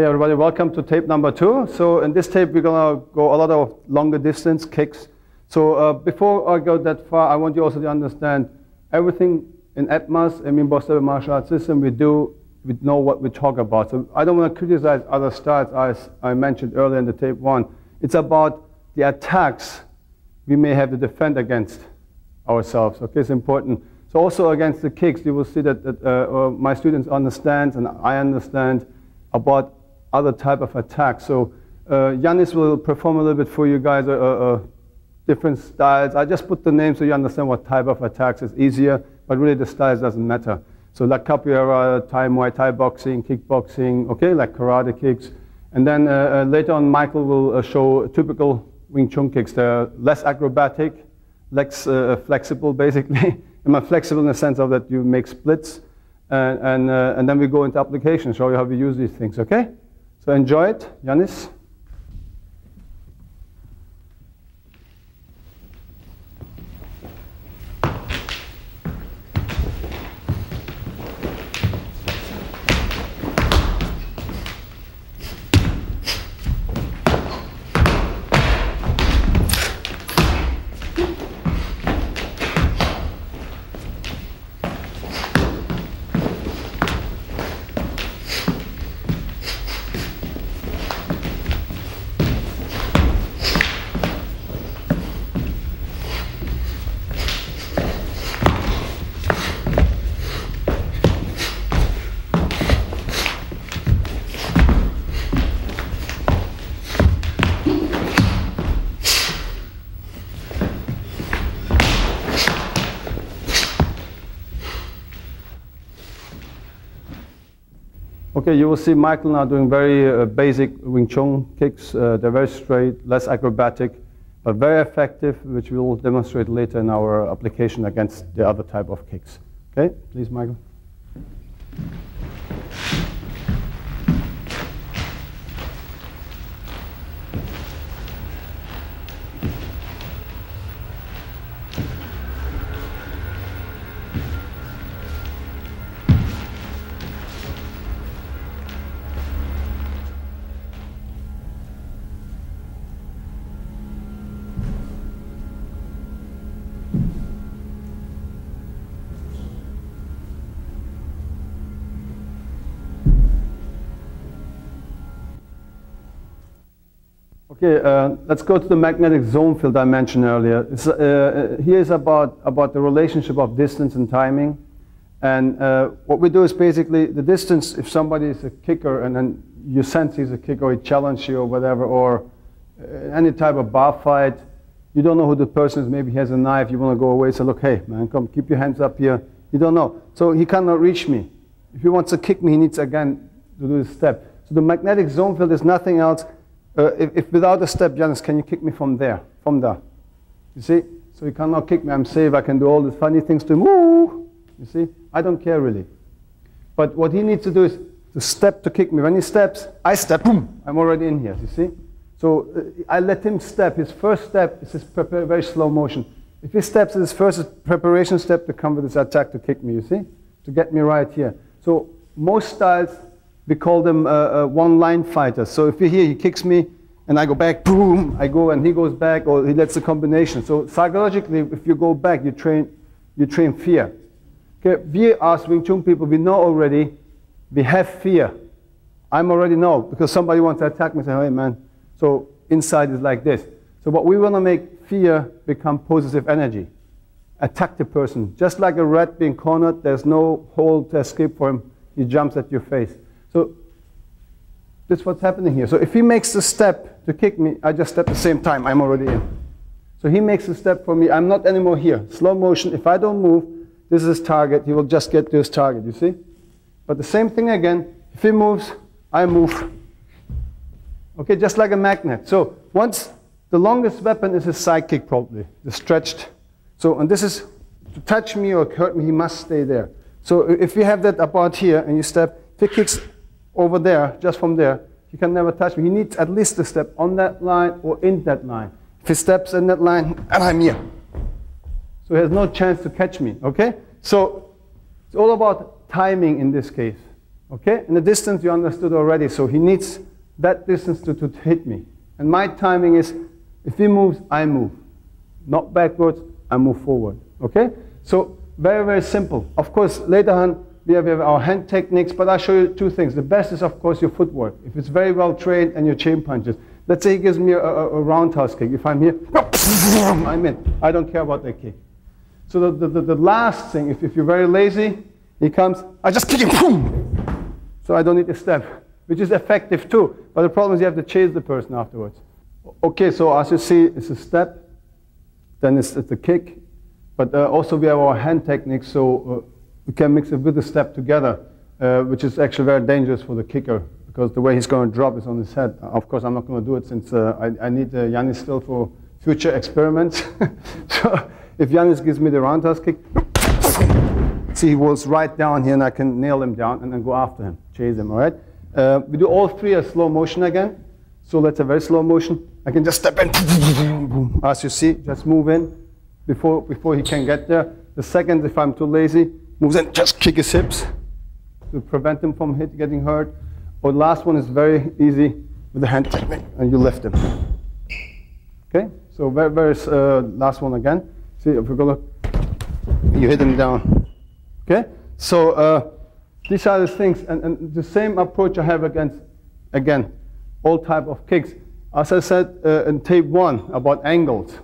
Hey everybody, welcome to tape number 2. So in this tape we're gonna go a lot of longer distance kicks. So before I go that far, I want you also to understand everything in ETMAS, I mean Boston Martial Arts System, we know what we talk about. So I don't want to criticize other styles as I mentioned earlier in the tape 1. It's about the attacks we may have to defend against ourselves. Okay, it's important. So also against the kicks, you will see that, my students understand and I understand about other type of attacks. So Yannis will perform a little bit for you guys, different styles. I just put the name so you understand what type of attacks is easier, but really the styles doesn't matter. So like capoeira, Thai, Muay Thai boxing, kickboxing, okay, like karate kicks. And then later on, Michael will show typical Wing Chun kicks. They're less acrobatic, less flexible, basically. And flexible in the sense of that you make splits. And then we go into application, show you how we use these things, okay? So enjoy it, Yannis. Okay, you will see Michael now doing very basic Wing Chun kicks. They're very straight, less acrobatic, but very effective, which we will demonstrate later in our application against the other type of kicks. Okay, please, Michael. Okay, let's go to the magnetic zone field I mentioned earlier. Here is about the relationship of distance and timing. And what we do is basically the distance, if somebody is a kicker and then you sense he's a kicker or he challenges you or whatever, or any type of bar fight, you don't know who the person is, maybe he has a knife, you want to go away, so look, hey man, come, keep your hands up here. You don't know. So he cannot reach me. If he wants to kick me, he needs again to do this step. So the magnetic zone field is nothing else. If without a step, Yannis, can you kick me from there? From there. You see? So he cannot kick me. I'm safe. I can do all these funny things to him. Woo! You see? I don't care really. But what he needs to do is to step to kick me. When he steps, I step. Boom! I'm already in here. You see? So I let him step. His first step is his very slow motion. If he steps, his first preparation step to come with his attack to kick me. You see? To get me right here. So most styles, we call them one-line fighters. So if you're here, he kicks me, and I go back, boom, I go, and he goes back, or he lets the combination. So psychologically, if you go back, you train fear. Okay, we as Wing Chun people, we know already, we have fear. I'm already know, because somebody wants to attack me, say, hey man, so inside is like this. So what we want to make fear become positive energy. Attack the person. Just like a rat being cornered, there's no hole to escape for him. He jumps at your face. So that's what's happening here. So if he makes the step to kick me, I just step at the same time. I'm already in. So he makes a step for me. I'm not anymore here. Slow motion. If I don't move, this is his target. He will just get to his target, you see? But the same thing again. If he moves, I move. Okay, just like a magnet. So once the longest weapon is his side kick probably, the stretched. So, and this is to touch me or hurt me, he must stay there. So if you have that about here and you step, if he kicks over there, just from there, he can never touch me. He needs at least a step on that line or in that line. If he steps in that line, and I'm here. So he has no chance to catch me, okay? So it's all about timing in this case. Okay? And the distance you understood already, so he needs that distance to hit me. And my timing is, if he moves, I move. Not backwards, I move forward. Okay? So, very, very simple. Of course, later on, we have our hand techniques, but I'll show you two things. The best is, of course, your footwork. If it's very well trained and your chain punches. Let's say he gives me a roundhouse kick. If I'm here, I'm in. I don't care about that kick. So the last thing, if you're very lazy, he comes, I just kick him, boom! So I don't need to step, which is effective too. But the problem is you have to chase the person afterwards. Okay, so as you see, it's a step, then it's the kick. But also we have our hand techniques, so we can mix it with the step together, which is actually very dangerous for the kicker, because the way he's going to drop is on his head. Of course, I'm not going to do it since I need Yannis still for future experiments. So if Yannis gives me the roundhouse kick, see, he was right down here and I can nail him down and then go after him, chase him, all right? We do all three as slow motion again. So let's have very slow motion. I can just step in, boom. As you see, just move in before he can get there. The second, if I'm too lazy, moves in, just kick his hips to prevent him from getting hurt. Or the last one is very easy with the hand technique, and you lift him. Okay, so very last one again. See, if we go look, you hit him down. Okay, so these are the things, and the same approach I have against, again, all type of kicks. As I said in tape 1 about angles,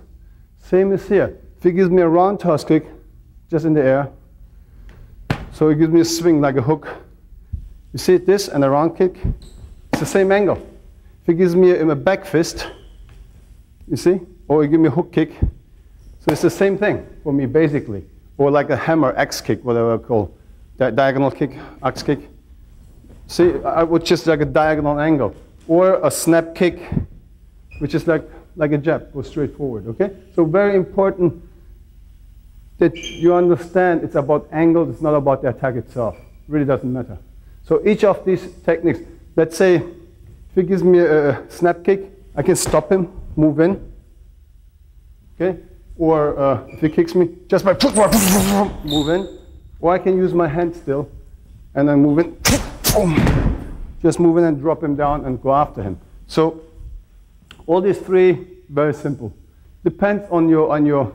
same as here. If he gives me a roundhouse kick, just in the air, so he gives me a swing like a hook. You see this and a round kick, it's the same angle. If he gives me a back fist, you see, or he gives me a hook kick, so it's the same thing for me basically. Or like a hammer, axe kick, whatever I call, diagonal kick, axe kick. See, I would just like a diagonal angle. Or a snap kick, which is like a jab, go straight forward, okay? So very important that you understand it's about angle, it's not about the attack itself. It really doesn't matter. So each of these techniques, let's say, if he gives me a snap kick, I can stop him, move in, okay? Or if he kicks me, just by footwork, move in. Or I can use my hand still, and then move in, just move in and drop him down and go after him. So all these three, very simple. Depends on your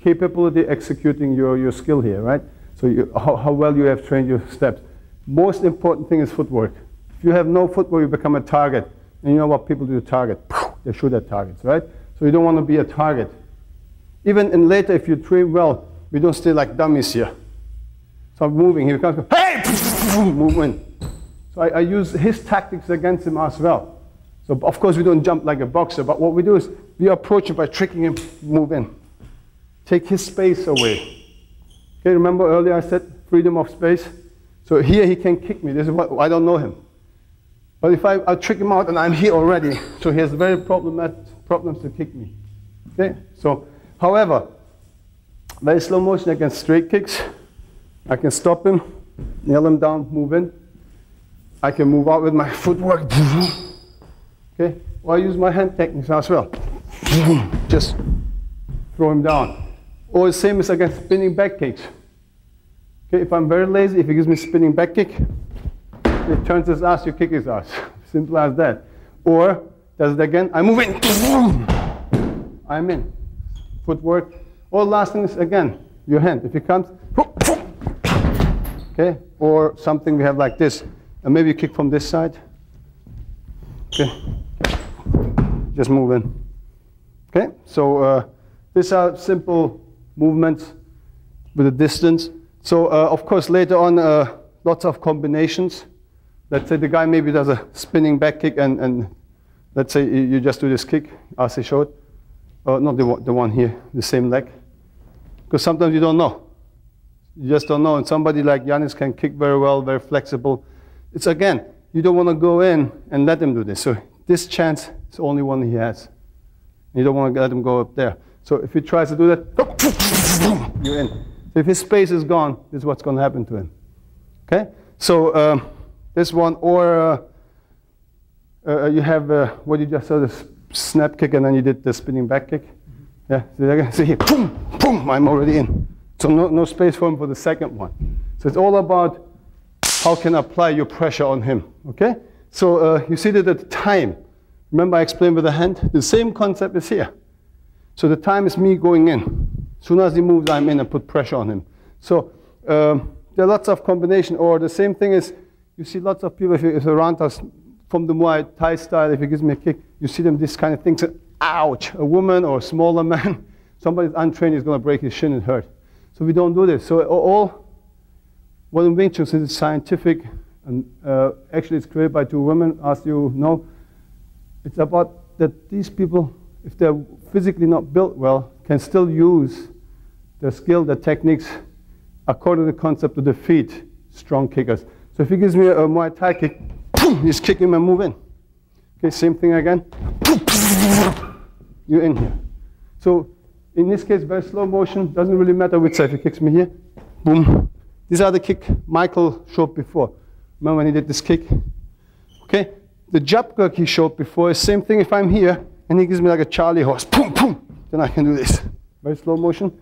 capability executing your skill here, right? So how well you have trained your steps. Most important thing is footwork. If you have no footwork, you become a target. And you know what people do to target? They shoot at targets, right? So you don't want to be a target. Even in later, if you train well, we don't stay like dummies here. So I'm moving, he comes, hey! Move in. So I use his tactics against him as well. So of course we don't jump like a boxer, but what we do is we approach him by tricking him, move in. Take his space away. Okay, remember earlier I said freedom of space? So here he can kick me. This is what I don't know him. But if I trick him out and I'm here already, so he has very problems to kick me. Okay, so however, very slow motion against straight kicks. I can stop him, nail him down, move in. I can move out with my footwork. Okay, or I use my hand techniques as well. Just throw him down. Or the same as against spinning back kicks. Okay, if I'm very lazy, if he gives me spinning back kick, he turns his ass, you kick his ass. Simple as that. Or does it again, I move in. I'm in. Footwork. Or last thing is again, your hand. If he comes, okay, or something we have like this. And maybe you kick from this side. Okay, just move in. Okay, so these are simple movements with a distance. So of course later on lots of combinations. Let's say the guy maybe does a spinning back kick and let's say you just do this kick as he showed. Not the one here, the same leg. Because sometimes you don't know. You just don't know. And somebody like Yannis can kick very well, very flexible. It's again, you don't want to go in and let him do this. So this chance is the only one he has. You don't want to let him go up there. So if he tries to do that, you're in. So if his space is gone, this is what's going to happen to him. Okay? So this one, or you have what you just saw, the snap kick, and then you did the spinning back kick. Yeah, see here, boom, boom, I'm already in. So no space for him for the second one. So it's all about how can I apply your pressure on him, okay? So you see that the time, remember I explained with the hand, the same concept is here. So the time is me going in. As soon as he moves, I'm in and put pressure on him. So there are lots of combination, or the same thing is, you see lots of people, if you're around us from the Muay Thai style, if he gives me a kick, you see them this kind of thing, so, ouch, a woman or a smaller man, somebody's untrained is going to break his shin and hurt. So we don't do this. So all, what in Wing Chun, since it's scientific, and actually it's created by two women, as you know, it's about that these people, if they're physically not built well, can still use their skill, their techniques, according to the concept to defeat strong kickers. So if he gives me a Muay Thai kick, he's kicking him and move in. Okay, same thing again. You're in here. So in this case, very slow motion, doesn't really matter which side. If he kicks me here, boom. These are the kick Michael showed before. Remember when he did this kick? Okay, the jab kick he showed before is same thing. If I'm here and he gives me like a Charlie horse, boom, boom, then I can do this. Very slow motion,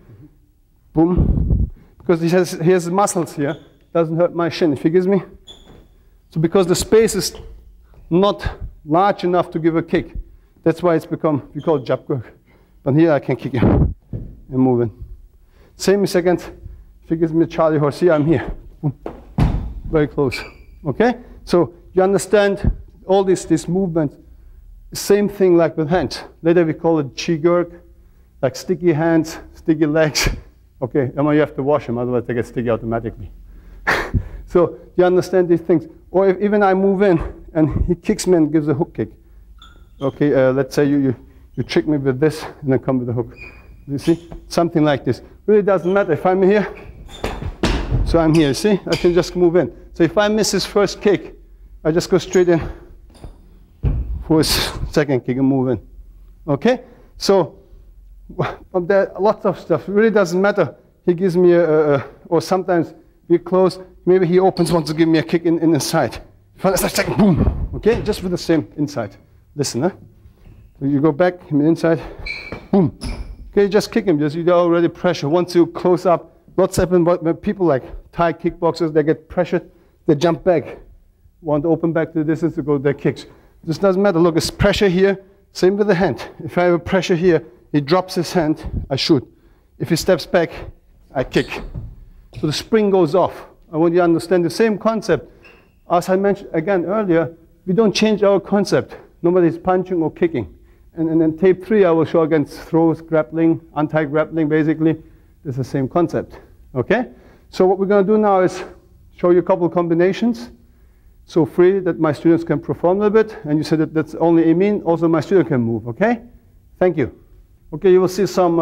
boom. Because he has muscles here, doesn't hurt my shin. If he gives me, so because the space is not large enough to give a kick, that's why it's become, we call it jab kick. But here I can kick him and move in. Same second, if he gives me a Charlie horse here, I'm here. Boom. Very close. Okay? So you understand all this movement, same thing like with hands. Later we call it chi gurk, like sticky hands, sticky legs. Okay, you have to wash them, otherwise they get sticky automatically. So you understand these things. Or if even I move in and he kicks me and gives a hook kick. Okay, let's say you trick me with this and then come with the hook. You see? Something like this. Really doesn't matter if I'm here. So I'm here, see? I can just move in. So if I miss his first kick, I just go straight in for his second kick and move in. Okay? So there are lots of stuff. It really doesn't matter. He gives me or sometimes we're close. Maybe he opens, wants to give me a kick in the side. Second, boom. Okay? Just with the same inside. Listen, huh? So you go back, him inside, boom. Okay, just kick him, just you already pressure. Once you close up, what's happened when people like Thai kickboxers, they get pressured, they jump back, want to open back to the distance to go their kicks. This doesn't matter, look, it's pressure here, same with the hand. If I have a pressure here, he drops his hand, I shoot. If he steps back, I kick. So the spring goes off. I want you to understand the same concept. As I mentioned again earlier, we don't change our concept. Nobody's punching or kicking. And then tape 3, I will show against throws, grappling, anti-grappling, basically. It's the same concept, okay? So what we're going to do now is show you a couple of combinations. So free that my students can perform a little bit. And you said that that's only Emin, also my student can move, okay? Thank you. Okay, you will see some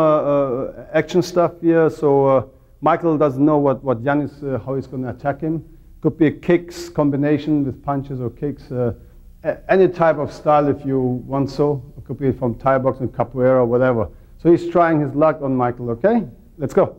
action stuff here. So Michael doesn't know what Jan is, how he's going to attack him. Could be a kicks combination with punches or kicks. Any type of style if you want so. It could be from Thai boxing, capoeira, or whatever. So he's trying his luck on Michael, okay? Let's go.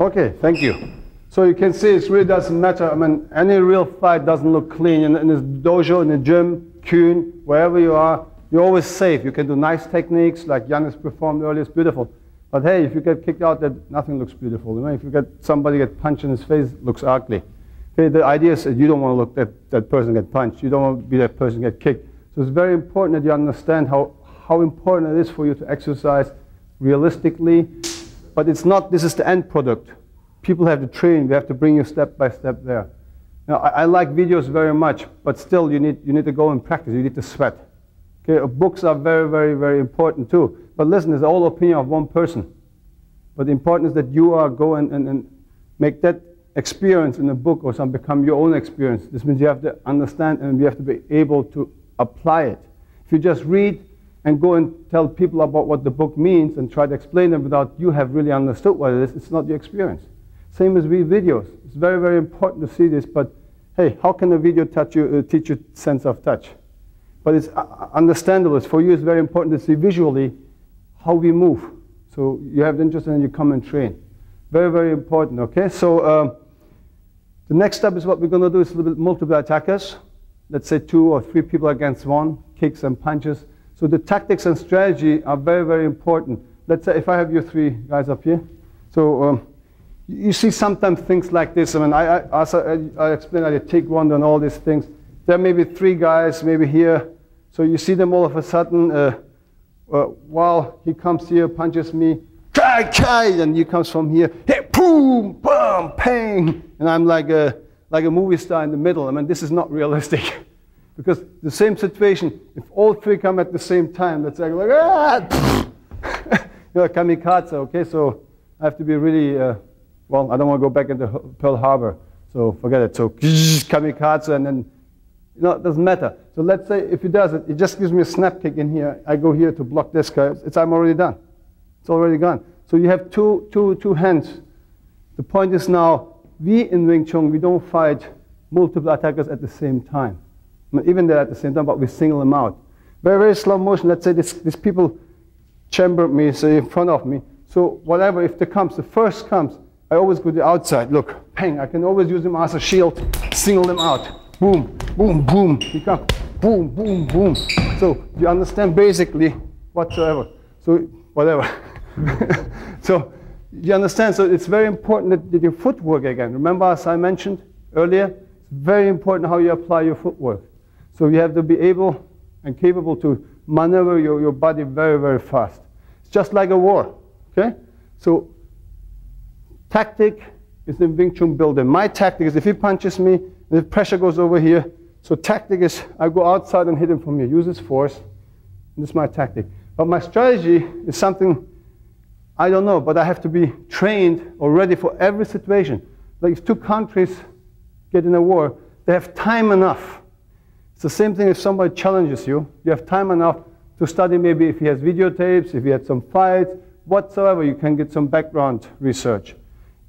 Okay, thank you. So you can see it really doesn't matter. I mean, any real fight doesn't look clean. In this dojo, in the gym, Kuhn, wherever you are, you're always safe. You can do nice techniques like Janis performed earlier, it's beautiful. But hey, if you get kicked out, that nothing looks beautiful. You know, if you get somebody get punched in his face, it looks ugly. Okay, the idea is that you don't want to look that person get punched. You don't want to be that person get kicked. So it's very important that you understand how important it is for you to exercise realistically. But it's not, this is the end product. People have to train, we have to bring you step by step there. Now, I like videos very much, but still you need to go and practice, you need to sweat. Okay, books are very, very, very important too. But listen, it's all opinion of one person. But the important is that you are going and make that experience in a book or something become your own experience. This means you have to understand and you have to be able to apply it. If If you just read and go and tell people about what the book means and try to explain it without you have really understood what it is, it's not your experience. Same as with videos. It's very, very important to see this, but hey, how can a video teach you sense of touch? But it's understandable. For you, it's very important to see visually how we move. So you have the interest and you come and train. Very, very important, okay? So the next step is what we're going to do is a little bit multiple attackers. Let's say 2 or 3 people against one, kicks and punches. So the tactics and strategy are very, very important. Let's say if I have you 3 guys up here. So you see sometimes things like this. I mean, I explained I take one and all these things. There may be 3 guys, maybe here. So you see them all of a sudden, while he comes here, punches me, and he comes from here, hey, boom, boom, bang, and I'm like a movie star in the middle. I mean, this is not realistic. Because the same situation, if all 3 come at the same time, let's say like, you're a kamikaze, okay? So I have to be really, well, I don't want to go back into Pearl Harbor, so forget it. So kamikaze, and then, you know, it doesn't matter. So let's say if he does it, it just gives me a snap kick in here. I go here to block this guy. I'm already done. It's already gone. So you have two hands. The point is now, we in Wing Chun, we don't fight multiple attackers at the same time. I mean, even they're at the same time, but we single them out. Very, very slow motion. Let's say these people chambered me, say in front of me. So whatever, if the first comes, I always go to the outside. Look, bang, I can always use them as a shield, single them out. Boom, boom, boom. He comes, boom, boom, boom. So you understand basically whatsoever. So whatever. So you understand. So it's very important that your footwork again. Remember, as I mentioned earlier, it's very important how you apply your footwork. So you have to be able and capable to maneuver your body very, very fast. It's just like a war. Okay. So tactic is in Wing Chun building. My tactic is if he punches me, the pressure goes over here. So tactic is I go outside and hit him from here. Use his force. This is my tactic. But my strategy is something I don't know, but I have to be trained or ready for every situation. Like if 2 countries get in a war, they have time enough. It's the same thing if somebody challenges you. You have time enough to study maybe if he has videotapes, if he had some fights, whatsoever. You can get some background research.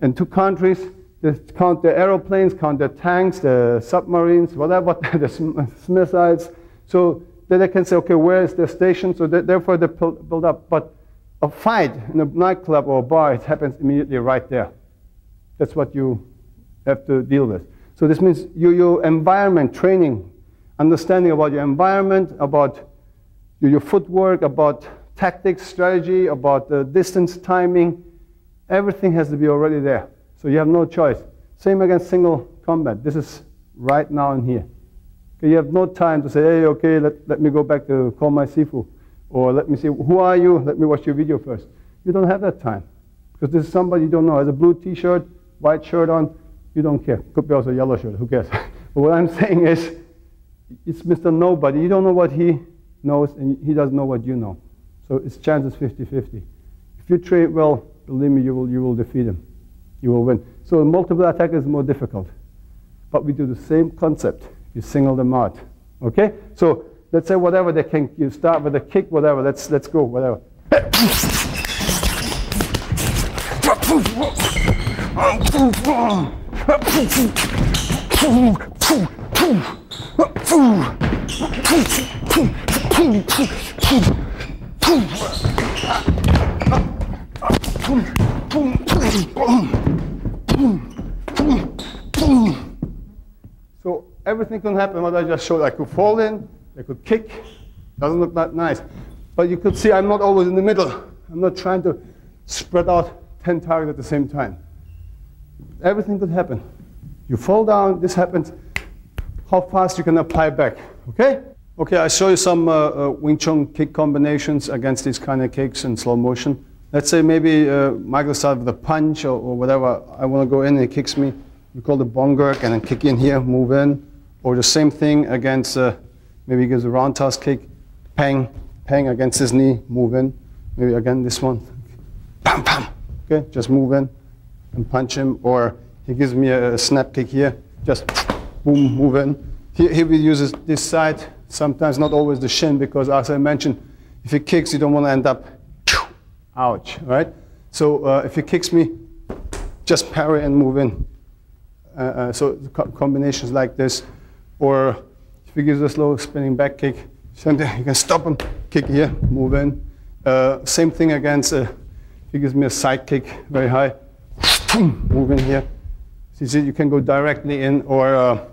And 2 countries, they count their aeroplanes, count their tanks, the submarines, whatever, the missiles. So then they can say, okay, where is their station? So therefore they build up. But a fight in a nightclub or a bar, it happens immediately right there. That's what you have to deal with. So this means your environment, training, understanding about your environment, about your footwork, about tactics, strategy, about the distance, timing, everything has to be already there. So you have no choice. Same against single combat. This is right now and here. Okay, you have no time to say, hey, okay, let me go back to call my Sifu. Or let me see, who are you? Let me watch your video first. You don't have that time. Because this is somebody you don't know. Has a blue t-shirt, white shirt on, you don't care. Could be also a yellow shirt, who cares? But what I'm saying is, it's Mr. Nobody. You don't know what he knows, and he doesn't know what you know. So it's chances 50-50. If you train well, believe me, you will defeat him. You will win. So multiple attack is more difficult. But we do the same concept. You single them out. Okay? So let's say whatever they can, you start with a kick, whatever, let's go, whatever. So everything can happen, what I just showed. I could fall in, I could kick, doesn't look that nice. But you could see I'm not always in the middle. I'm not trying to spread out 10 targets at the same time. Everything could happen. You fall down, this happens, how fast you can apply back, okay? Okay, I show you some Wing Chun kick combinations against these kind of kicks in slow motion. Let's say maybe Michael started with a punch or whatever. I want to go in and he kicks me. We call the bongurk and then kick in here, move in. Or the same thing against, maybe he gives a roundhouse kick, pang, pang against his knee, move in. Maybe again this one, pam, pam. Okay, just move in and punch him. Or he gives me a snap kick here, just boom, move in. Here he uses this side, Sometimes not always the shin, because as I mentioned, if he kicks, you don't want to end up, ouch, right? So if he kicks me, just parry and move in. So combinations like this, or if he gives a slow spinning back kick, something you can stop him, kick here, move in. Same thing against, if he gives me a side kick very high, move in here. So you see, you can go directly in, or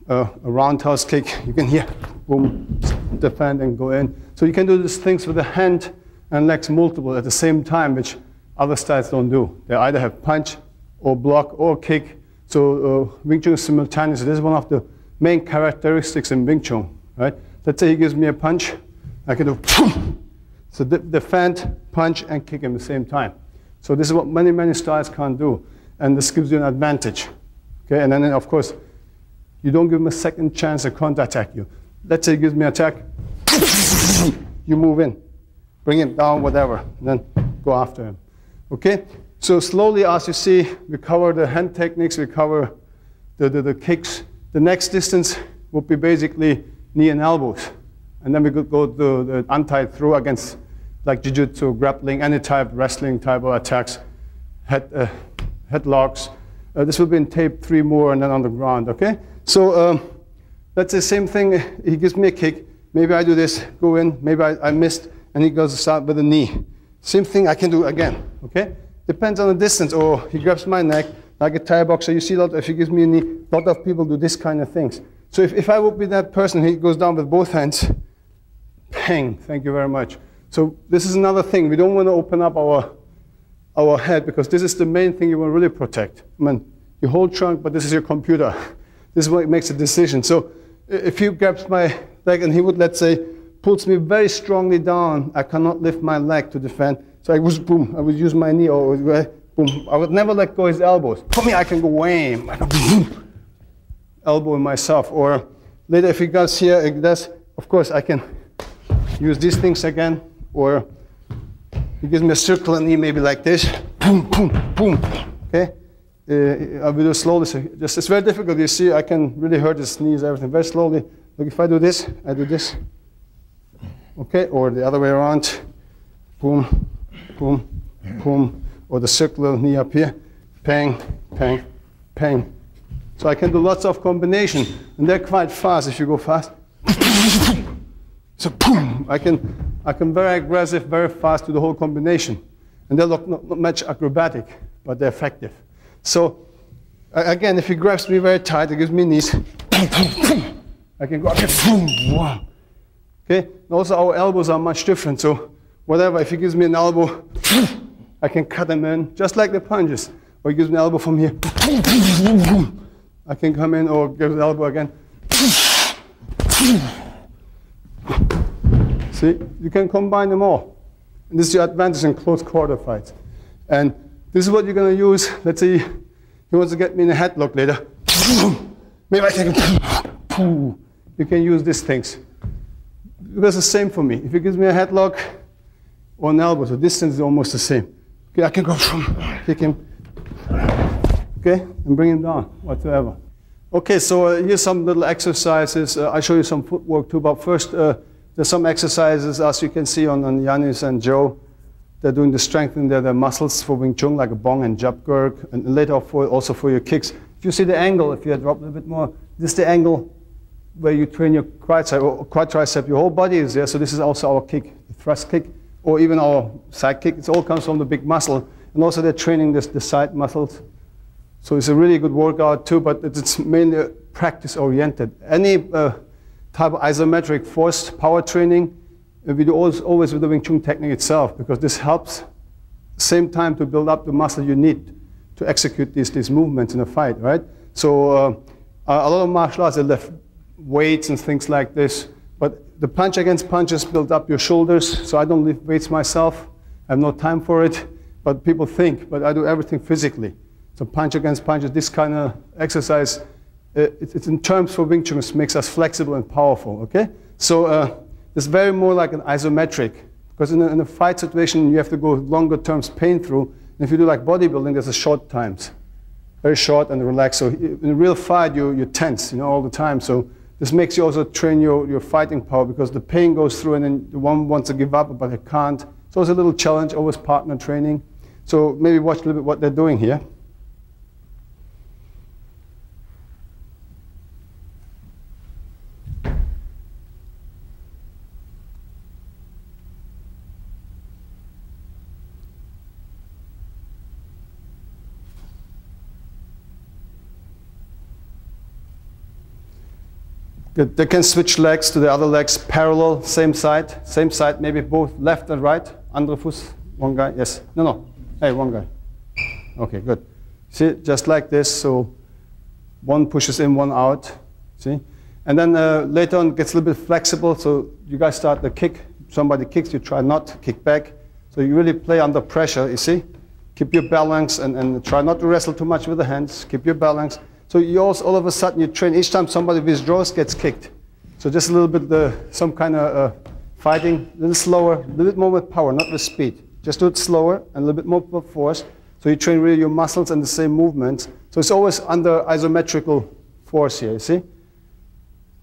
a roundhouse kick, you can here, boom, defend and go in. So you can do these things with the hand and legs multiple at the same time, which other styles don't do. They either have punch or block or kick. So Wing Chun is simultaneous. This is one of the main characteristics in Wing Chun, right? Let's say he gives me a punch, I can do so defend, punch, and kick at the same time. So this is what many styles can't do, and this gives you an advantage. Okay, and then of course you don't give him a second chance to counter-attack you. Let's say he gives me an attack, you move in, bring him down, whatever, and then go after him. Okay, so slowly, as you see, we cover the hand techniques, we cover the kicks. The next distance would be basically knee and elbows, and then we could go to the untied throw against like jiu-jitsu, grappling, any type, wrestling type of attacks, headlocks. This will be in tape 3 more and then on the ground, okay? So that's the same thing. He gives me a kick. Maybe I do this, go in, maybe I missed, and he goes to start with a knee. Same thing I can do again, okay? Depends on the distance, or he grabs my neck, like a Thai boxer. You see a lot, if he gives me a knee, a lot of people do this kind of things. So if I would be that person, he goes down with both hands, bang, thank you very much. So this is another thing. We don't want to open up our head, because this is the main thing you want to really protect. I mean, you hold trunk, but this is your computer. This is what makes a decision. So if he grabs my leg and he would, let's say, pulls me very strongly down, I cannot lift my leg to defend. So I was, boom, I would use my knee, or boom. I would never let go his elbows. For me, I can go wham, I can boom, elbow myself. Or later, if he goes here, it does, of course, I can use these things again. Or he gives me a circular knee, maybe like this, boom, boom, boom, okay? I will do slowly, so just, it's very difficult, you see, I can really hurt his knees, everything, very slowly. Look, if I do this, I do this, okay? Or the other way around, boom, boom, boom, or the circular knee up here, pang, pang, pang. So I can do lots of combination, and they're quite fast if you go fast. So boom, I can very aggressive, very fast do the whole combination. And they look not much acrobatic, but they're effective. So again, if he grabs me very tight, it gives me knees. I can go up here, boom, okay? And also our elbows are much different, so whatever, if he gives me an elbow, I can cut him in, just like the punches. Or he gives me an elbow from here, I can come in, or give the elbow again. See, you can combine them all. And this is your advantage in close quarter fights. And this is what you're going to use. Let's say he wants to get me in a headlock later. Maybe I can, you can use these things. Because it's the same for me. If he gives me a headlock or an elbow, the distance is almost the same. Okay, I can go kick him, okay, and bring him down, whatsoever. Okay, so here's some little exercises. I'll show you some footwork too, but first, there's some exercises, as you can see on Yanis and Joe. They're doing the strengthening their muscles for Wing Chun, like a bong and jab gurk, and later also for your kicks. If you see the angle, if you drop a little bit more, this is the angle where you train your quad tricep. Your whole body is there, so this is also our kick, the thrust kick, or even our side kick. It all comes from the big muscle. And also they're training the side muscles. So it's a really good workout too, but it's mainly practice oriented. Any type of isometric force power training, we do always with the Wing Chun technique itself, because this helps same time to build up the muscle you need to execute these movements in a fight, right? So a lot of martial arts, they lift weights and things like this, but the punch against punches build up your shoulders, so I don't lift weights myself. I have no time for it, but people think, but I do everything physically. So punch against punches, this kind of exercise, it's in terms for Wing Chun, it makes us flexible and powerful, okay? So it's very more like an isometric, because in a fight situation, you have to go longer terms pain through. And if you do like bodybuilding, there's a short times, very short and relaxed. So in a real fight, you're tense, all the time. So This makes you also train your fighting power, because the pain goes through and then the one wants to give up, but it can't. So it's a little challenge, always partner training. So maybe watch a little bit what they're doing here. They can switch legs to the other legs, parallel, same side, maybe both left and right. Andere Fuß, one guy, yes. No, hey, one guy. Okay, good. See, just like this, so one pushes in, one out, see? And then later on it gets a little bit flexible, so you guys start the kick. Somebody kicks, you try not to kick back. So you really play under pressure, you see? Keep your balance and try not to wrestle too much with the hands, keep your balance. So you also, all of a sudden, you train, each time somebody withdraws, gets kicked. So just a little bit, some kind of fighting, a little slower, a little bit more with power, not with speed. Just do it slower and a little bit more with force. So you train really your muscles and the same movements. So it's always under isometrical force here, you see?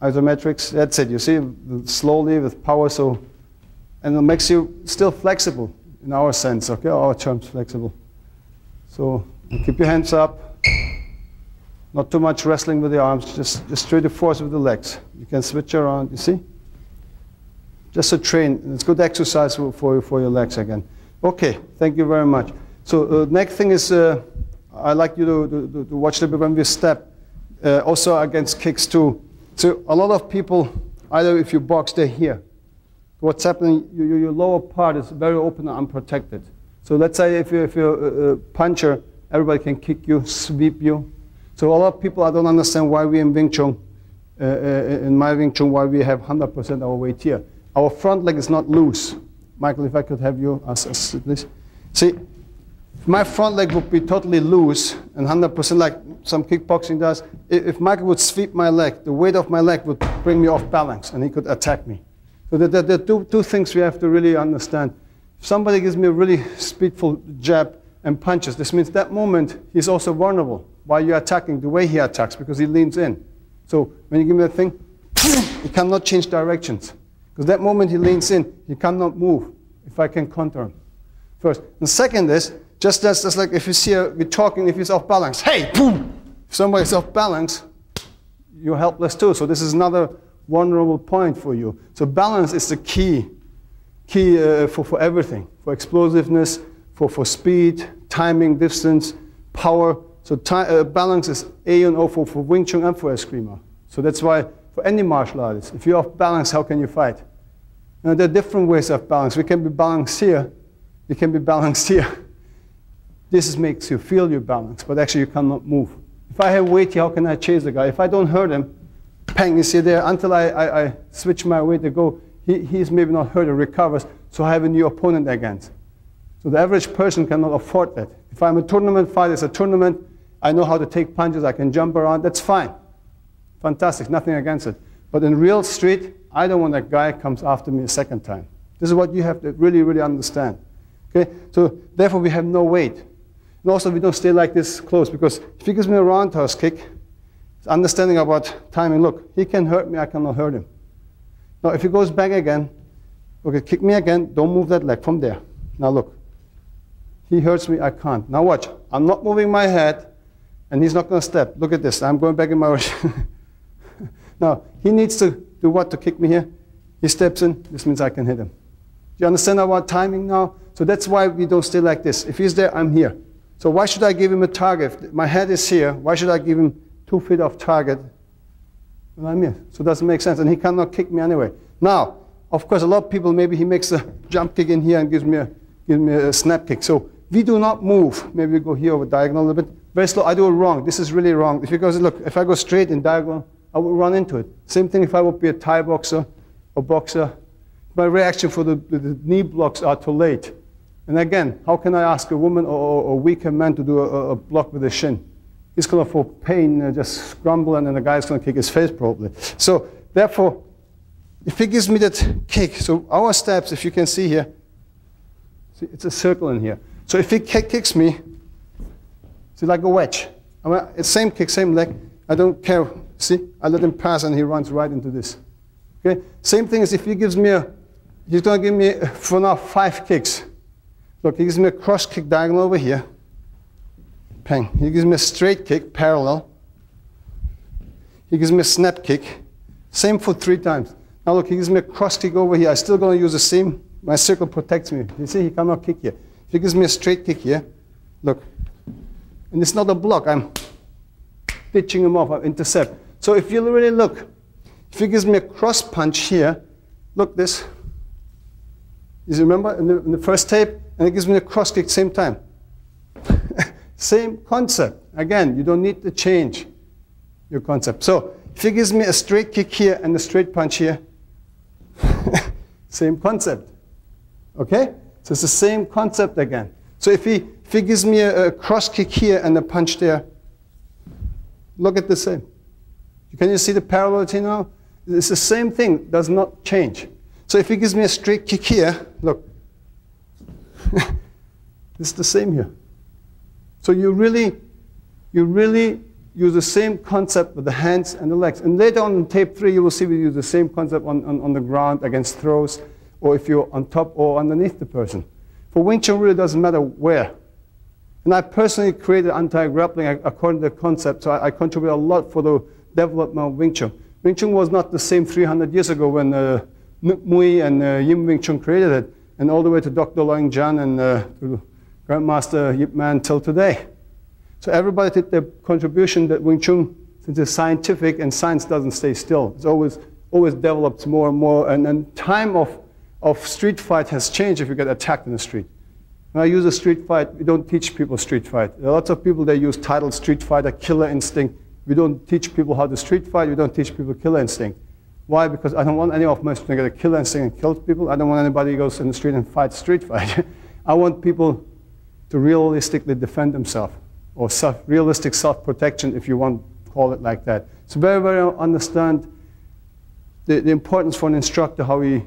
Isometrics, that's it, you see? Slowly, with power, so, and it makes you still flexible, in our sense, okay? Our terms, flexible. So keep your hands up. Not too much wrestling with the arms, just straight to force with the legs. You can switch around, you see? Just to train, it's good exercise for your legs again. Okay, thank you very much. So next thing is, I'd like you to watch a little bit when we step, also against kicks too. So a lot of people, either if you box, they're here. What's happening, your lower part is very open and unprotected. So let's say if you're a puncher, everybody can kick you, sweep you. So a lot of people, I don't understand why we in Wing Chun, in my Wing Chun, why we have 100% our weight here. Our front leg is not loose. Michael, if I could have you, please. See, if my front leg would be totally loose and 100% like some kickboxing does, if Michael would sweep my leg, the weight of my leg would bring me off balance and he could attack me. So there are two things we have to really understand. If somebody gives me a really speedful jab and punches, this means that moment he's also vulnerable. While you're attacking, the way he attacks, because he leans in. So when you give me that thing, he cannot change directions. Because that moment he leans in, he cannot move if I can counter him. First. And second is, just like if you see we're talking, if he's off balance, hey, boom! If somebody's off balance, you're helpless too. So this is another vulnerable point for you. So balance is the key for everything. For explosiveness, for speed, timing, distance, power. So balance is A and O for Wing Chun and for Eskrima. So that's why for any martial artist, if you're off balance, how can you fight? Now, there are different ways of balance. We can be balanced here. You can be balanced here. This makes you feel your balance, but actually you cannot move. If I have weight here, how can I chase the guy? If I don't hurt him, bang, you see there, until I switch my weight to go, he's maybe not hurt or recovers, so I have a new opponent against. So the average person cannot afford that. If I'm a tournament fighter, it's a tournament, I know how to take punches, I can jump around, that's fine. Fantastic, nothing against it. But in real street, I don't want that guy comes after me a second time. This is what you have to really, really understand. Okay? So therefore we have no weight. And also we don't stay like this close, because if he gives me a roundhouse kick, it's understanding about timing. Look, he can hurt me, I cannot hurt him. Now if he goes back again, okay, kick me again, don't move that leg from there. Now look, he hurts me, I can't. Now watch, I'm not moving my head, and he's not going to step. Look at this, I'm going back in my Now, he needs to do what to kick me here? He steps in, this means I can hit him. Do you understand about timing now? So that's why we don't stay like this. If he's there, I'm here. So why should I give him a target? If my head is here, why should I give him 2 feet off target? Well, I'm here. So it doesn't make sense, and he cannot kick me anyway. Now, of course, a lot of people, maybe he makes a jump kick in here and gives me a snap kick. So we do not move. Maybe we go here over diagonal a little bit. Very slow. I do it wrong. This is really wrong. If you go, look, if I go straight in diagonal, I will run into it. Same thing if I would be a Thai boxer or boxer. My reaction for the knee blocks are too late. And again, how can I ask a woman or a weaker man to do a block with a shin? He's going to feel pain, just grumble, and then the guy's going to kick his face probably. So therefore, if he gives me that kick, so our steps, if you can see here, see, it's a circle in here. So if he kicks me, it's like a wedge. It's same kick, same leg. I don't care. See, I let him pass and he runs right into this. Okay, same thing as if he gives me he's going to give me, for now, 5 kicks. Look, he gives me a cross kick diagonal over here. Bang. He gives me a straight kick, parallel. He gives me a snap kick. Same for 3 times. Now look, he gives me a cross kick over here. I'm still going to use the same. My circle protects me. You see, he cannot kick here. If he gives me a straight kick here, look. And it's not a block. I'm pitching him off. I intercept. So if you really look, if he gives me a cross punch here, look this. You remember in the first tape? And it gives me a cross kick same time. Same concept. Again, you don't need to change your concept. So if he gives me a straight kick here and a straight punch here, same concept. Okay? So it's the same concept again. So if he gives me a cross kick here and a punch there, look at the same. Can you see the parallelity now? It's the same thing, does not change. So if he gives me a straight kick here, look, it's the same here. So you really use the same concept with the hands and the legs. And later on in tape 3, you will see we use the same concept on the ground against throws, or if you're on top or underneath the person. For Wing Chun, really doesn't matter where. And I personally created anti-grappling according to the concept, so I contribute a lot for the development of Wing Chun. Wing Chun was not the same 300 years ago when Mui and Yim Wing Chun created it, and all the way to Dr. Loing Jan and to Grandmaster Yip Man till today. So everybody did their contribution that Wing Chun, since it's scientific and science doesn't stay still. It's always develops more and more, and time of street fight has changed if you get attacked in the street. When I use a street fight, we don't teach people street fight. There are lots of people that use title street fighter, killer instinct. We don't teach people how to street fight, we don't teach people killer instinct. Why? Because I don't want any of my students to get a killer instinct and kill people. I don't want anybody who goes in the street and fights street fight. I want people to realistically defend themselves, or realistic self-protection, if you want to call it like that. So very, very understand the importance for an instructor, how he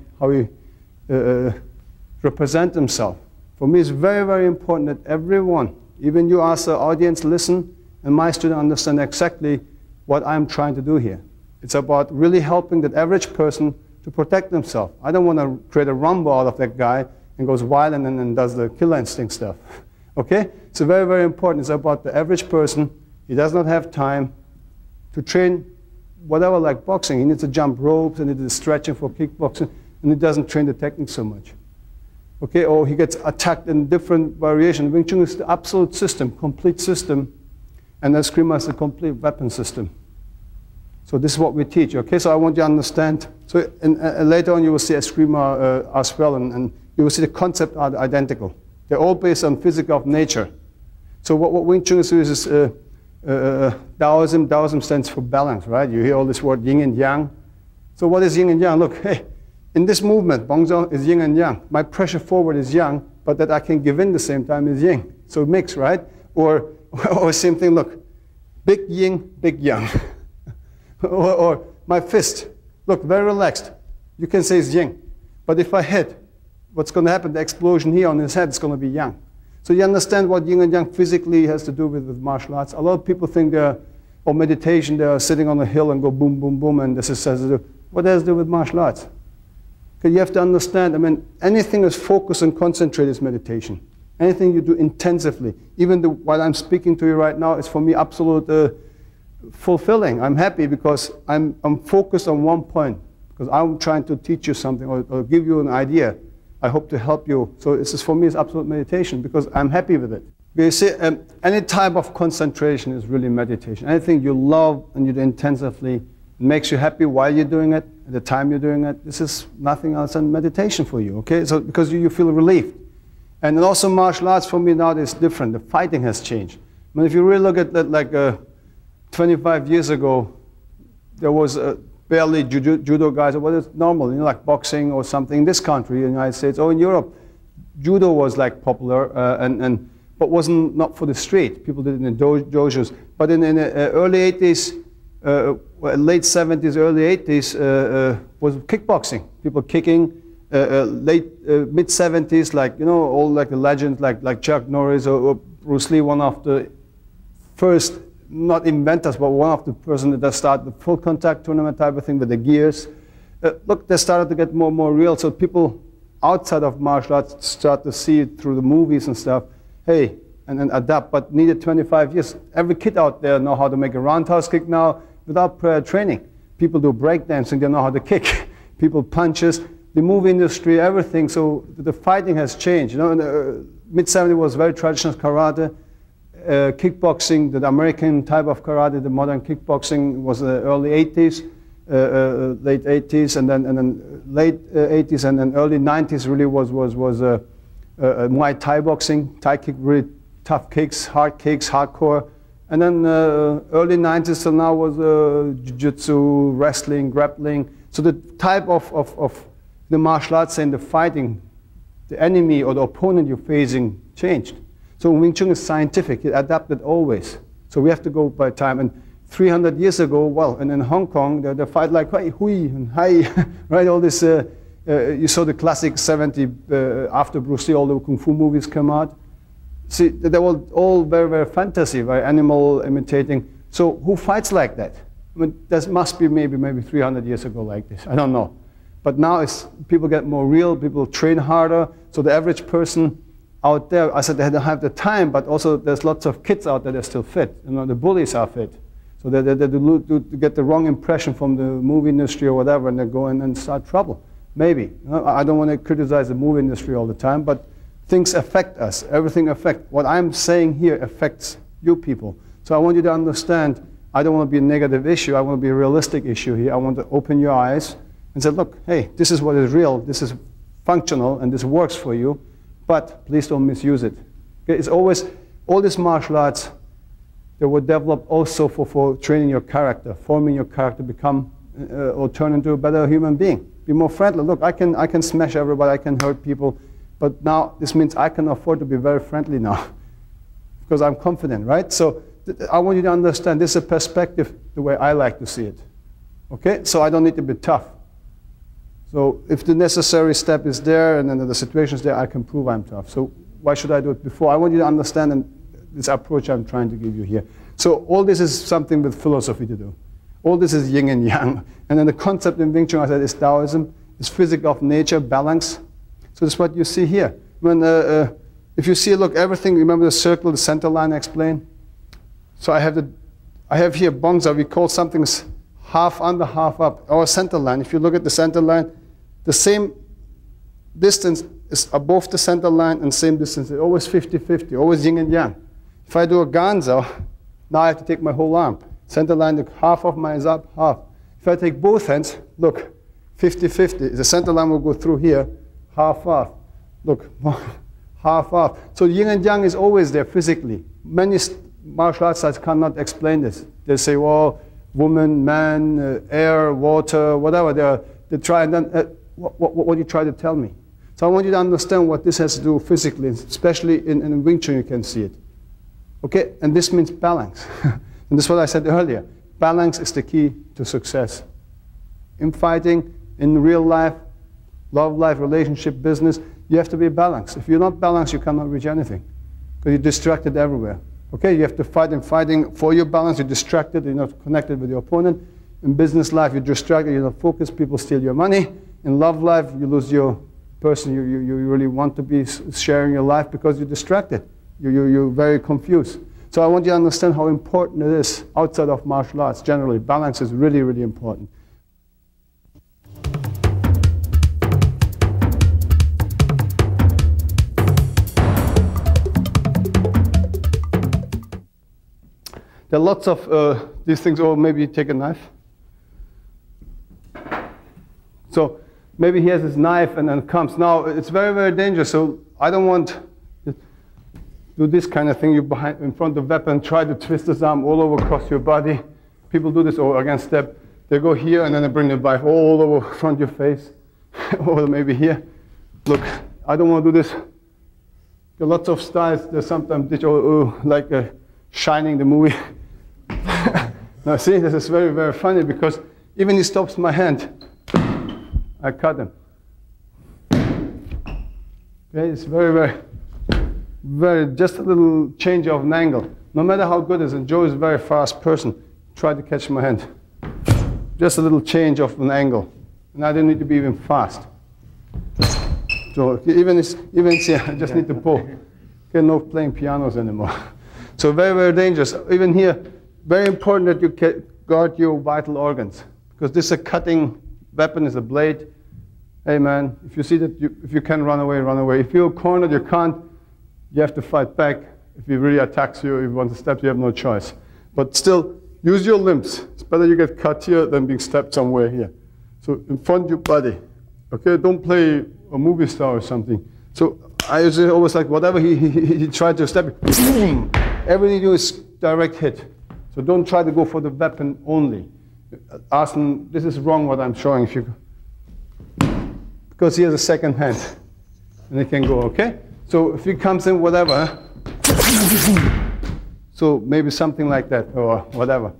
represent himself. For me, it's very, very important that everyone, even you as the audience, listen, and my student understand exactly what I'm trying to do here. It's about really helping that average person to protect themselves. I don't want to create a rumble out of that guy and goes wild and then does the killer instinct stuff. Okay? It's very, very important. It's about the average person. He does not have time to train whatever, like boxing. He needs to jump ropes and he needs stretching for kickboxing, and he doesn't train the technique so much. Okay? Or he gets attacked in different variations. Wing Chun is the absolute system, complete system, and then Eskrima is the complete weapon system. So this is what we teach. Okay? So I want you to understand. So later on you will see Eskrima as well, and you will see the concepts are identical. They're all based on physics of nature. So what Wing Chun is Taoism. Taoism stands for balance, right? You hear all this word yin and yang. So what is yin and yang? Look, hey, in this movement, Bongzhou is yin and yang. My pressure forward is yang, but that I can give in the same time is yin. So mix, right? Or same thing, look, big yin, big yang. or my fist, look, very relaxed. You can say it's yin. But if I hit, what's going to happen? The explosion here on his head is going to be yang. So you understand what yin and yang physically has to do with martial arts. A lot of people think or meditation, they're sitting on a hill and go boom, boom, boom, and this has to do. What does it do with martial arts? Because you have to understand, I mean, anything that's focused and concentrated is meditation. Anything you do intensively, even while I'm speaking to you right now, is for me absolute fulfilling. I'm happy because I'm focused on one point, because I'm trying to teach you something or give you an idea. I hope to help you. So this is, for me, it's absolute meditation because I'm happy with it. You see, any type of concentration is really meditation. Anything you love and you do intensively, it makes you happy while you're doing it, at the time you're doing it, this is nothing else than meditation for you, okay? So because you feel relieved. And then also martial arts for me now is different. The fighting has changed. I mean, if you really look at that, like 25 years ago, there was barely judo guys, or what is normal, you know, like boxing or something in this country, in the United States, or in Europe. Judo was like popular, but wasn't not for the street. People did it in the dojos. But in the early 80s, late 70s, early 80s, was kickboxing. People kicking. Mid 70s, like, you know, all like the legends like Chuck Norris or Bruce Lee, one of the first not inventors, but one of the person that started the full contact tournament type of thing with the gears. Look, they started to get more and more real, so people outside of martial arts start to see it through the movies and stuff. Hey, and then adapt, but needed 25 years. Every kid out there know how to make a roundhouse kick now without prior training. People do breakdancing, they know how to kick. People punches, the movie industry, everything. So the fighting has changed. You know, in the mid-70s was very traditional karate. Kickboxing, the American type of karate, the modern kickboxing was the early 80s, late 80s, and then late 80s, and then early 90s really was Muay Thai boxing, Thai kick, really tough kicks, hardcore. And then early 90s till now was jiu-jitsu, wrestling, grappling. So the type of the martial arts and the fighting, the enemy or the opponent you're facing changed. So Wing Chun is scientific, it adapted always. So we have to go by time. And 300 years ago, well, and in Hong Kong, they fight like hui and hai, right? All this, you saw the classic 70, after Bruce Lee, all the Kung Fu movies come out. See, they were all very, very fantasy, right? Animal imitating. So who fights like that? I mean, there must be maybe 300 years ago like this. I don't know. But now it's, people get more real, people train harder. So the average person out there, I said they don't have the time, but also there's lots of kids out there that are still fit. You know, the bullies are fit. So they get the wrong impression from the movie industry or whatever, and they go in and start trouble. Maybe. You know, I don't want to criticize the movie industry all the time, but things affect us. Everything affects. What I'm saying here affects you people. So I want you to understand, I don't want to be a negative issue. I want to be a realistic issue here. I want to open your eyes and say, look, hey, this is what is real. This is functional, and this works for you. But please don't misuse it. Okay? It's always, all these martial arts, they were developed also for training your character, forming your character, become or turn into a better human being. Be more friendly. Look, I can smash everybody, I can hurt people. But now this means I can afford to be very friendly now because I'm confident, right? So I want you to understand this is a perspective the way I like to see it. Okay? So I don't need to be tough. So if the necessary step is there and then the situation is there, I can prove I'm tough. So why should I do it before? I want you to understand this approach I'm trying to give you here. So all this is something with philosophy to do. All this is yin and yang. And then the concept in Wing Chun, I said, is Taoism, is physics of nature, balance. So that's what you see here. When, if you see, look, everything, remember the circle, the center line I explained? So I have here bongsa, we call something half under, half up. Our center line, if you look at the center line, the same distance is above the center line and same distance, it's always 50-50, always yin and yang. If I do a ganza, now I have to take my whole arm. Center line, look, half of mine is up, half. If I take both hands, look, 50-50, the center line will go through here, half off. Look, half off. So yin and yang is always there physically. Many martial arts sites cannot explain this. They say, well, woman, man, air, water, whatever. They try and then, what do you try to tell me? So I want you to understand what this has to do physically, especially in Wing Chun you can see it. Okay, and this means balance. And this is what I said earlier. Balance is the key to success. In fighting, in real life, love life, relationship, business, you have to be balanced. If you're not balanced, you cannot reach anything. Because you're distracted everywhere. Okay, you have to fight, and fighting for your balance, you're distracted, you're not connected with your opponent. In business life, you're distracted, you're not focused, people steal your money. In love life, you lose your person you really want to be sharing your life because you're distracted. You're very confused. So I want you to understand how important it is outside of martial arts. Generally, balance is really, really important. There are lots of these things, or maybe take a knife. So maybe he has his knife and then comes. Now, it's very, very dangerous, so I don't want to do this kind of thing. You behind, in front of the weapon, try to twist his arm all over across your body. People do this, or against step. They go here and then they bring the knife all over front of your face, or maybe here. Look, I don't want to do this. There are lots of styles. There's sometimes like Shining, the movie. Now see, this is very, very funny because even he stops my hand, I cut him. Okay, it's very, very, just a little change of an angle. no matter how good it is, and Joe is a very fast person, try to catch my hand. Just a little change of an angle. And I don't need to be even fast. So even see, I just need to pull. Okay, no playing pianos anymore. So very, very dangerous. Even here, very important that you guard your vital organs. Because this is a cutting weapon, is a blade. Hey man, if you see that, if you can run away, run away. If you're cornered, you can't. You have to fight back. If he really attacks you, if you want to step, you have no choice. But still, use your limbs. It's better you get cut here than being stabbed somewhere here. So in front of your body. Okay, don't play a movie star or something. So I usually always like whatever he tried to stab you, boom! Everything you do is direct hit. So don't try to go for the weapon only. Ask him, this is wrong what I'm showing. If you, because he has a second hand. And he can go, okay? So if he comes in, whatever. So maybe something like that, or whatever.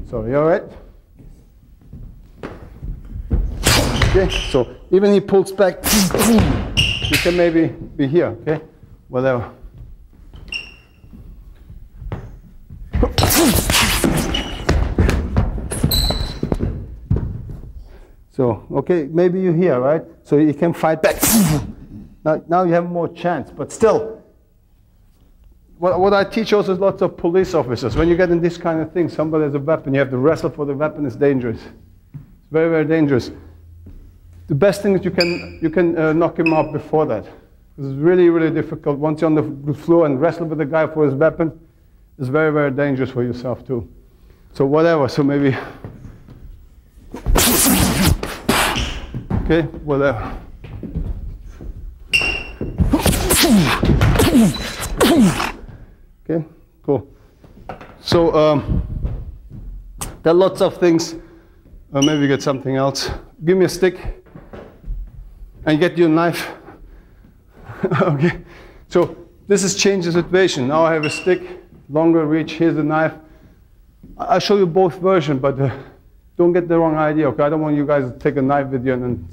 So you all right? Okay, so even he pulls back, you can maybe be here, okay? Whatever. So, okay, maybe you're here, right? So you can fight back. Now you have more chance, but still, what I teach also is lots of police officers. When you get in this kind of thing, somebody has a weapon, you have to wrestle for the weapon, it's dangerous. It's very, very dangerous. The best thing is you can knock him out before that. It's really, really difficult. Once you're on the floor and wrestle with the guy for his weapon, it's very, very dangerous for yourself too. So whatever, so maybe, okay, whatever. Okay, cool. So there are lots of things. Maybe get something else. Give me a stick and get you a knife. Okay, so this is change the situation. Now I have a stick, longer reach, here's the knife. I'll show you both versions, but don't get the wrong idea, okay? I don't want you guys to take a knife with you and then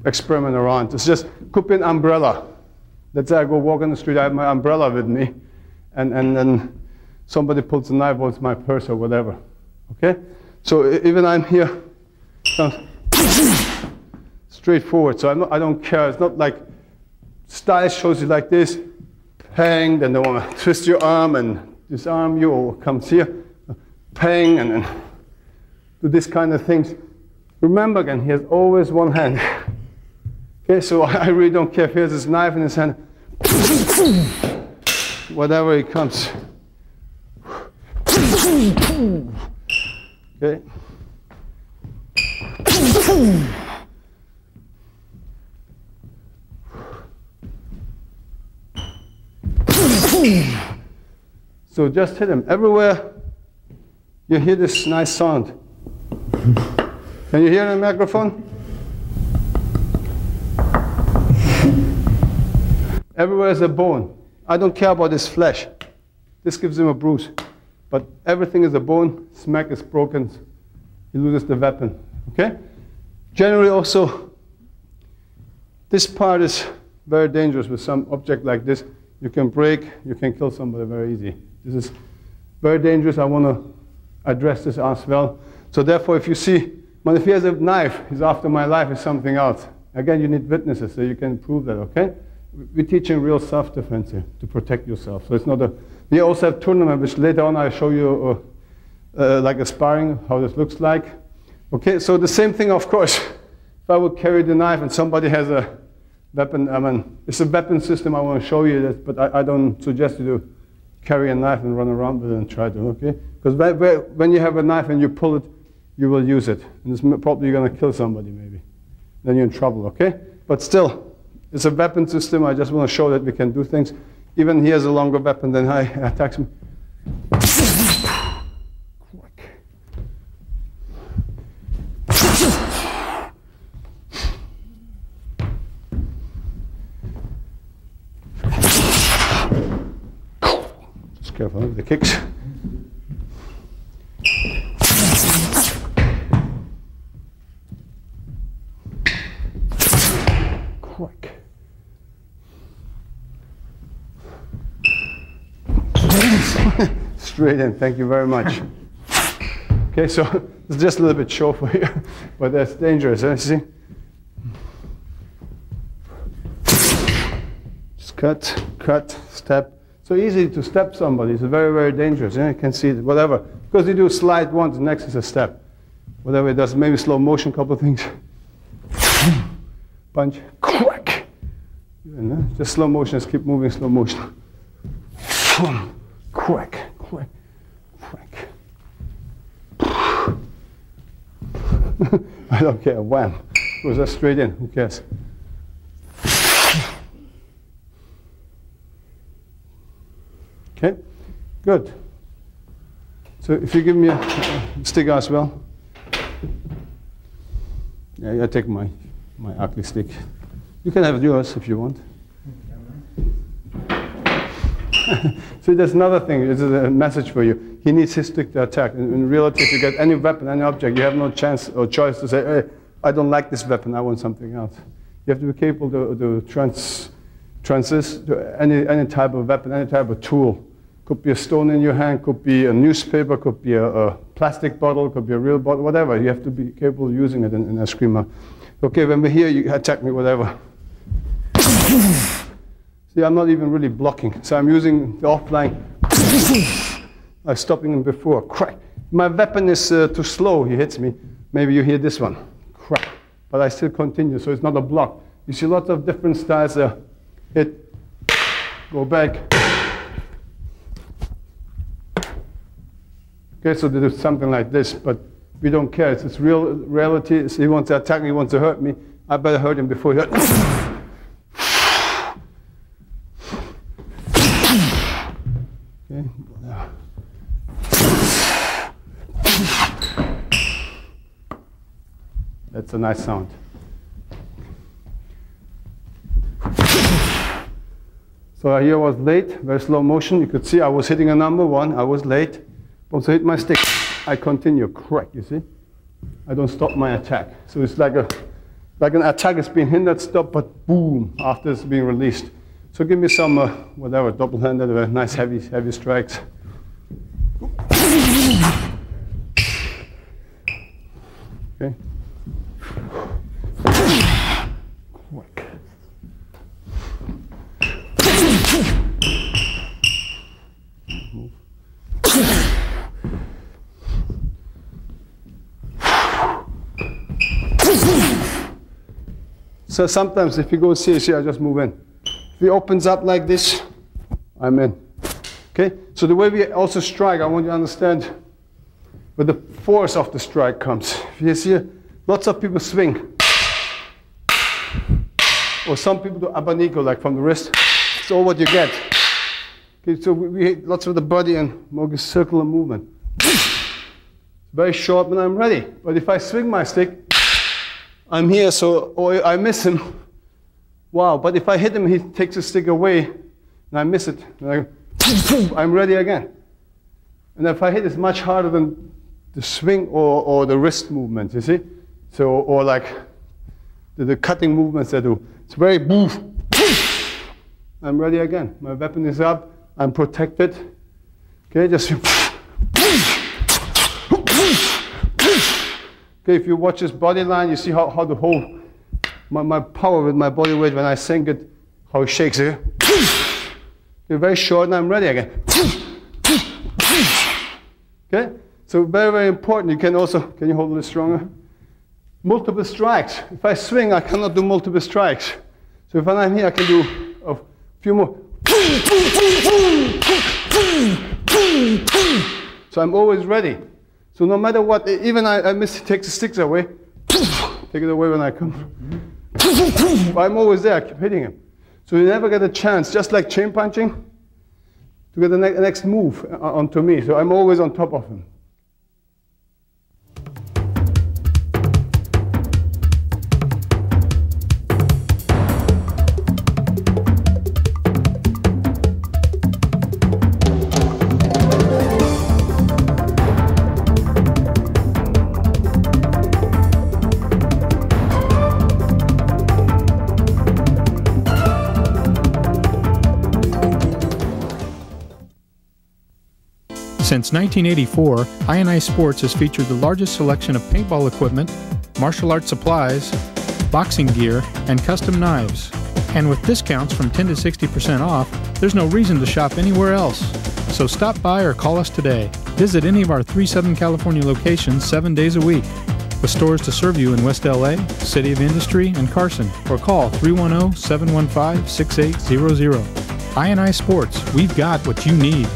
experiment around. It's just, could be an umbrella. Let's say I go walk on the street, I have my umbrella with me, and then somebody pulls a knife, or it's my purse or whatever, okay? So even I'm here, straightforward, so I don't care. It's not like style shows you like this, pang, then they want to twist your arm and disarm you, or comes here, pang, and then do this kind of things. Remember again, he has always one hand. Okay, so I really don't care if he has his knife in his hand, whatever he comes. Okay. So just hit him. Everywhere you hear this nice sound. Can you hear the microphone? Everywhere is a bone. I don't care about his flesh. This gives him a bruise. But everything is a bone. Smack is broken. He loses the weapon. Okay? Generally also, this part is very dangerous with some object like this. You can break, you can kill somebody very easy. This is very dangerous. I want to address this as well. So therefore, if you see, but if he has a knife, he's after my life, is something else. Again, you need witnesses so you can prove that, okay? We're teaching real self-defense here to protect yourself. So it's not a, we also have tournament, which later on I'll show you like a sparring, how this looks like. Okay, so the same thing, of course. If I would carry the knife and somebody has a weapon, I mean, it's a weapon system, I want to show you that, but I don't suggest you to carry a knife and run around with it and try to, okay? Because when you have a knife and you pull it, you will use it. And it's probably you're going to kill somebody maybe. Then you're in trouble, okay? But still, it's a weapon system. I just want to show that we can do things. Even he has a longer weapon than I attacks me. Just careful with the kicks. Quick. Straight in. Thank you very much. Okay, so it's just a little bit short for you, but that's dangerous, see? Just cut, cut, step. So easy to step somebody. It's very, very dangerous. You can see it, whatever. Because you do slide once, the next is a step. Whatever it does, maybe slow motion, couple of things. Punch, crack. Just slow motion, just keep moving, slow motion. Crack, crack, crack. I don't care, wham. Goes that straight in, who cares? Okay, good. So if you give me a stick as well. Yeah, I take my ugly stick. You can have yours if you want. So there's another thing, this is a message for you. He needs his stick to attack. In reality, if you get any weapon, any object, you have no chance or choice to say, hey, I don't like this weapon, I want something else. You have to be capable to transist to any type of weapon, any type of tool. Could be a stone in your hand, could be a newspaper, could be a plastic bottle, could be a real bottle, whatever. You have to be capable of using it in a screamer. Okay, when we're here, you attack me, whatever. See, I'm not even really blocking. So I'm using the offline. I'm stopping him before. Crack. My weapon is too slow. He hits me. Maybe you hear this one. Crack. But I still continue, so it's not a block. You see lots of different styles. Hit. Go back. Okay, so they do something like this, but we don't care. It's real reality. So he wants to attack me, he wants to hurt me. I better hurt him before he hurts me. Okay. That's a nice sound. So here I was late, very slow motion. You could see I was hitting a number one, I was late. Also hit my stick. I continue, crack, you see? I don't stop my attack. So it's like an attack is being hindered, stop, but boom, after it's being released. So give me some, whatever, double-handed, nice heavy strikes. Okay. Quick. Move. So sometimes if you go see, I just move in. If he opens up like this, I'm in. Okay? So the way we also strike, I want you to understand where the force of the strike comes. If you see, lots of people swing. Or some people do abanico, like from the wrist. It's all what you get. Okay, so we hit lots of the body and more circular movement. Very short when I'm ready. But if I swing my stick, I'm here, so or I miss him. Wow, but if I hit him, he takes the stick away, and I miss it. And I'm ready again. And if I hit, it's much harder than the swing or the wrist movement, you see? So, or like the cutting movements I do. It's very boof. I'm ready again. My weapon is up. I'm protected. Okay, just. Okay, if you watch this body line, you see how the whole, my power with my body weight when I sink it, how it shakes it. Okay, very short and I'm ready again. Okay, so very, very important. You can also, can you hold a little stronger? Multiple strikes. If I swing, I cannot do multiple strikes. So if I'm here, I can do a few more. So I'm always ready. So no matter what, even I miss to take the sticks away, take it away when I come. I'm always there, I keep hitting him. So you never get a chance, just like chain punching, to get the next move onto me. So I'm always on top of him. Since 1984, I&I Sports has featured the largest selection of paintball equipment, martial arts supplies, boxing gear, and custom knives. And with discounts from 10 to 60% off, there's no reason to shop anywhere else. So stop by or call us today. Visit any of our 3 Southern California locations 7 days a week, with stores to serve you in West LA, City of Industry, and Carson, or call 310-715-6800. I&I Sports, we've got what you need.